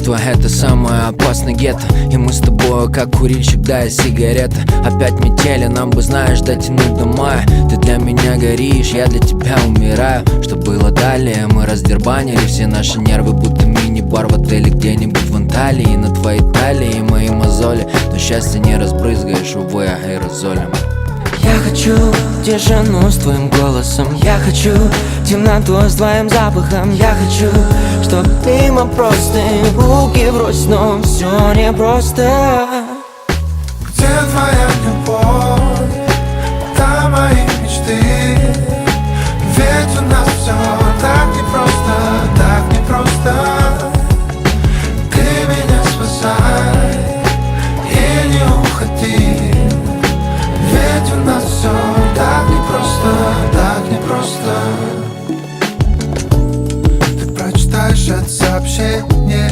Одиночество — это самое опасное гетто. И мы с тобой как курильщик, да и сигарета. Опять метели, нам бы, знаешь, дотянуть до мая. Ты для меня горишь, я для тебя умираю. Что было далее, мы раздербанили все наши нервы, будто мини-бар в отеле где-нибудь в Анталии. На твоей талии мои мозоли, но счастье не разбрызгаешь, увы, аэрозолем. Я хочу тишину с твоим голосом, я хочу темноту с твоим запахом. Я хочу, чтоб мимо просто руки врозь, но все непросто. Где твоя любовь? Там мои мечты. Ведь у нас все так непросто, так непросто. Ты меня спасай и не уходи. Ведь у нас все так непросто, так непросто. Ты прочитаешь это сообщение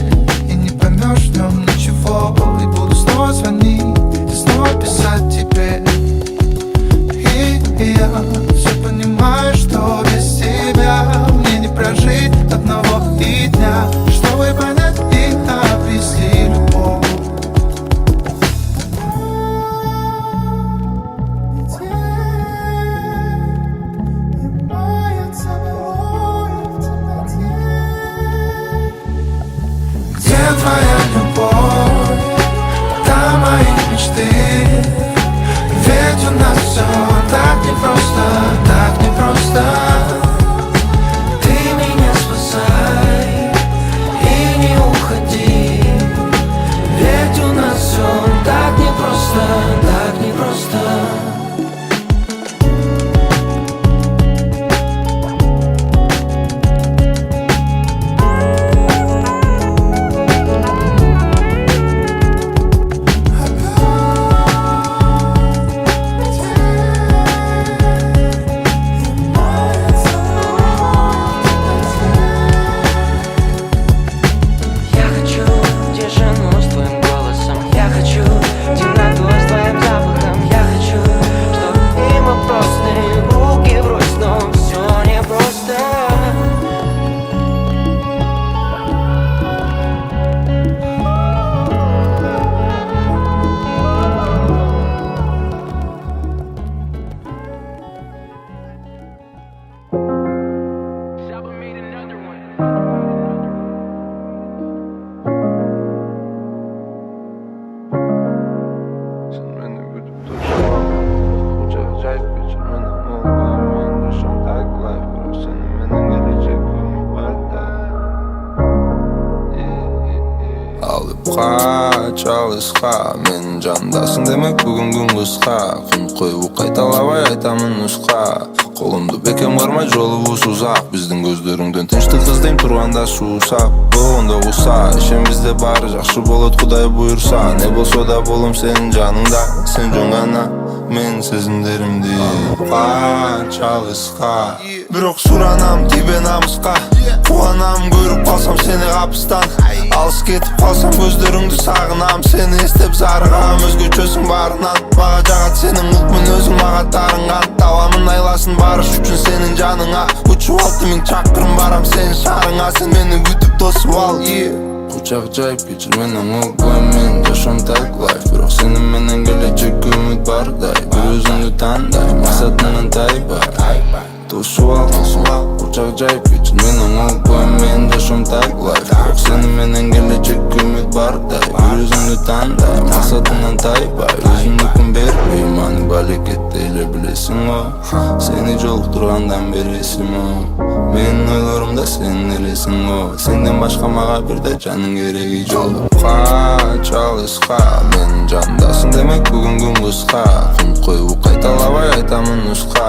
и не поймешь в нем ничего. И буду снова звонить и снова писать тебе. И я все понимаю, что без тебя мне не прожить одного и дня. Чтобы понять и обрести любовь. Твоя любовь, там мои мечты. Ведь у нас все так непросто, так непросто. Ты меня спасай и не уходи. Ведь у нас все так непросто, так непросто. Çalışqa, men jandasың демек бүгін күн қысқа. Күн қойып қайталабай айтамын нұсқа. Қолымды бекем бармай жолыбыз ұзақ. Біздің көздеріңден тыныштық іздейм тұрғанда суысақ. Болғанда ұса, ішем бізде бары жақсы болады Құдай бұйырса. Не болса да болым сенің жаныңда. Сен жөн ғана мен сезімдерімде. Çalışqa, бірақ сұранам тебе намысқа. Қуанам көріп қалсам сені қапыстан. Алыс кетіп қалсам көздеріңді сағынам. Сені естеп зарығам, өзгечесің барынан. Маға жағат сенің ұлтмын өзің маға тарынған. Таламын айласын барыш үшін сенің жаныңа. Ұчып алты мен чақырым барам сенің шарыңа. Сен мені күтіп тосып ал, Құшақ жайып кешір менің ол боймен жашам так лайф. Бірақ сенің менен келечек үміт бардай. Бір өзіңді тандай, мақсатыңнан тайбай. Тосып ал, құшақ жайып кешір менің ол боймен жашам так лайф. Бірақ сенің менен келечек үміт бардай. Бір өзіңді тандай, мақсатыңнан тайбай. Өзіңді күн бербей, маны балекетті еле білесің о. Сені жолықтырғандан бересің о. Мен ойларымда сен елесің о. Сенден башқа маға бірде жаның керегі жолыққа. Çalışqa, мен жандасың демек бүгін күн қысқа. Күн қойып қайталабай айтамын нұсқа.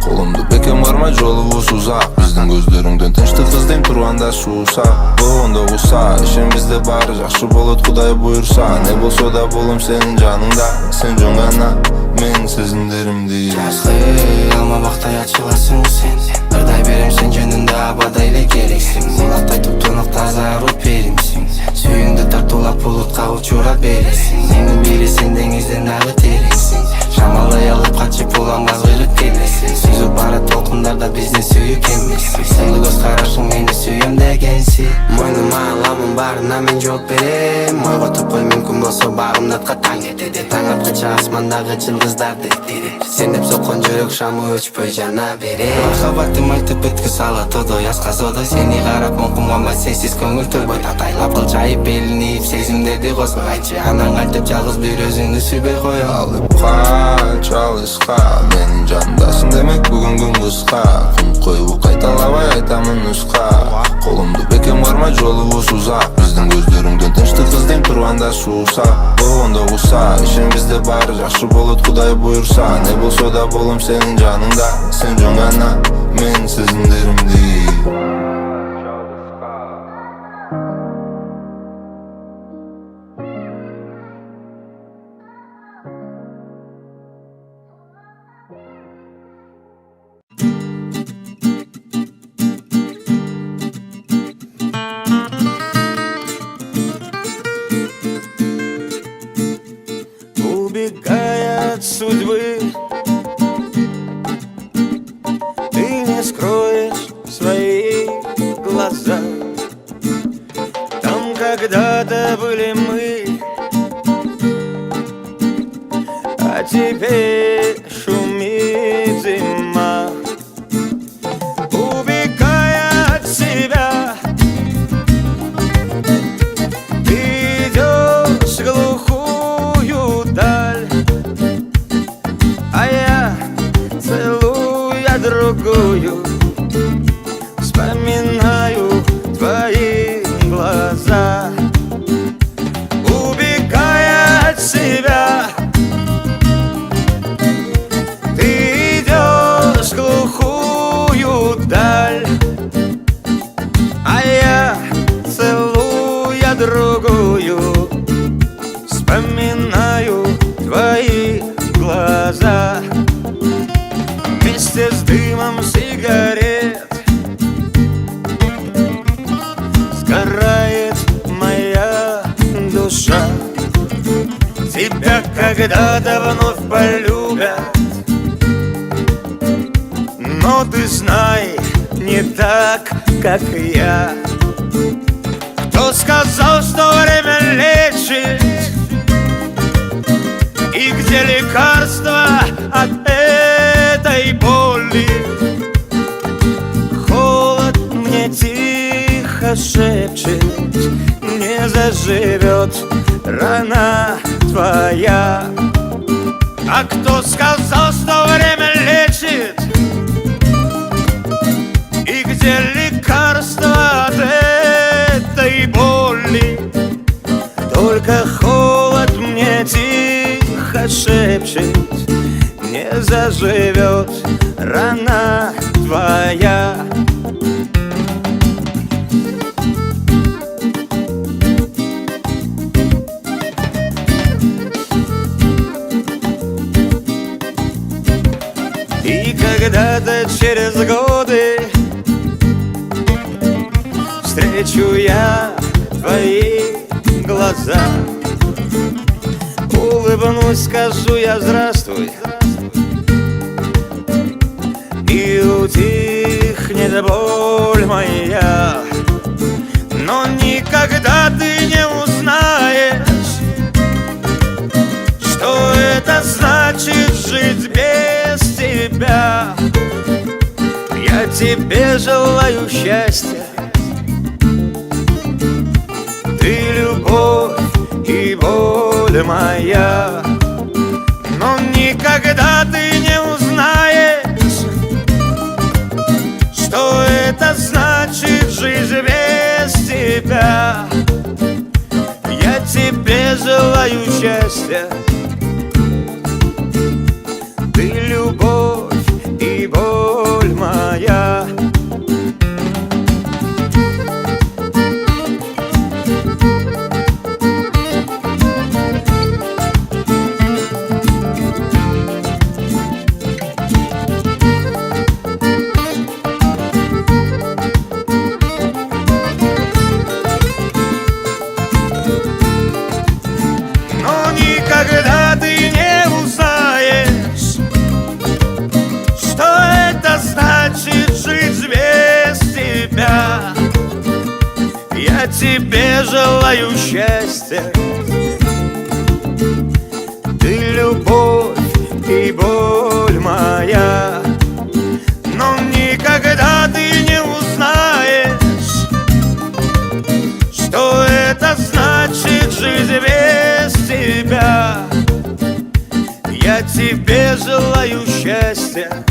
Қолымды бекем бармай жолыбыз ұзақ. Біздің көздеріңден тыныштық іздейм тұрғанда суысақ. Болғанда ұса, ішем бізде бары жақсы болады Құдай бұйырса. Не болса да болым сенің жаныңда. Сен жөн ғана мен сезімдерімде. Жазғы алма бақтай açыласың сен. Бірдай берем сен жөнінде абадайлы керексің. Болаттай тұп-тұнық таза рух берімсің. Сүйіңді тартулап бұлытқа ұшыра бересің. Сенің бері сен деңізден ағы терексің. Шамалдай алып качып уланбас кыйрык келесиң. Сүзүп бара толкундарда бизди сүйүк эмессиң. Сыйлы көз карашың мени сүйөм дегенсиң. Мойнума аламын баарына мен жооп берем. Ойго топкой мүмкүн болсо багымдатка таң этеди. Таң аткыча асмандагы жылдыздарды тирер. Сен деп соккон жүрөк шамы өчпөй жана берер. Махаббатым айтып өткүз ала тодой аска содой. Сени карап моңкум калбай сенсиз көңүл тойбой. Татайлап кылчайып белинип сезимдерди космой. Айтчы анан кантип жалгыз бир өзүңдү сүйбөй коем. Алып кач алыска менин жанымдасың демек бүгүн күн кыска. Күн коюп кайталабай айтамын нуска. Колумду бекем кармай жолубуз узак. Биздин көздөрүңдөн тынчтык издейм турганда суусак. Болгондо куса ишен бизде баары жакшы болот Кудай буйрса. Не болсо да болом сенин жаныңда. Сен жөн гана мен сезимдеримди. Убегая от судьбы, ты не скроешь свои глаза. Там когда-то были мы, а теперь шумит зима. Убегая от себя, ты идешь в глухую даль, а я, целуя другую, вспоминаю твои глаза. Убегая от себя, ты идешь в глухую даль, а я, целуя другую, вспоминаю твои глаза. Вместе с дымом сигарет сгорает моя душа. Тебя когда-то вновь полюбят, но ты знай, не так, как я. Кто сказал, что время лечит? И где лекарство от этой боли? Холод мне тихо шепчет: не заживет рана твоя. А кто сказал, что время лечит? И где лекарство от этой боли? Только холод мне тихо шепчет: не заживет рана твоя. И когда-то через годы встречу я твои глаза, улыбнусь, скажу я здравствуй, и утихнет боль моя. Но никогда ты не узнаешь, что это значит жить без тебя. Я тебе желаю счастья, ты любовь и боль моя. Но никогда ты не узнаешь, что это значит жить без тебя. Я тебе желаю счастья, ты любовь и боль моя. Но никогда Я тебе желаю счастья. Ты любовь и боль моя, но никогда ты не узнаешь, что это значит жизнь без тебя. Я тебе желаю счастья.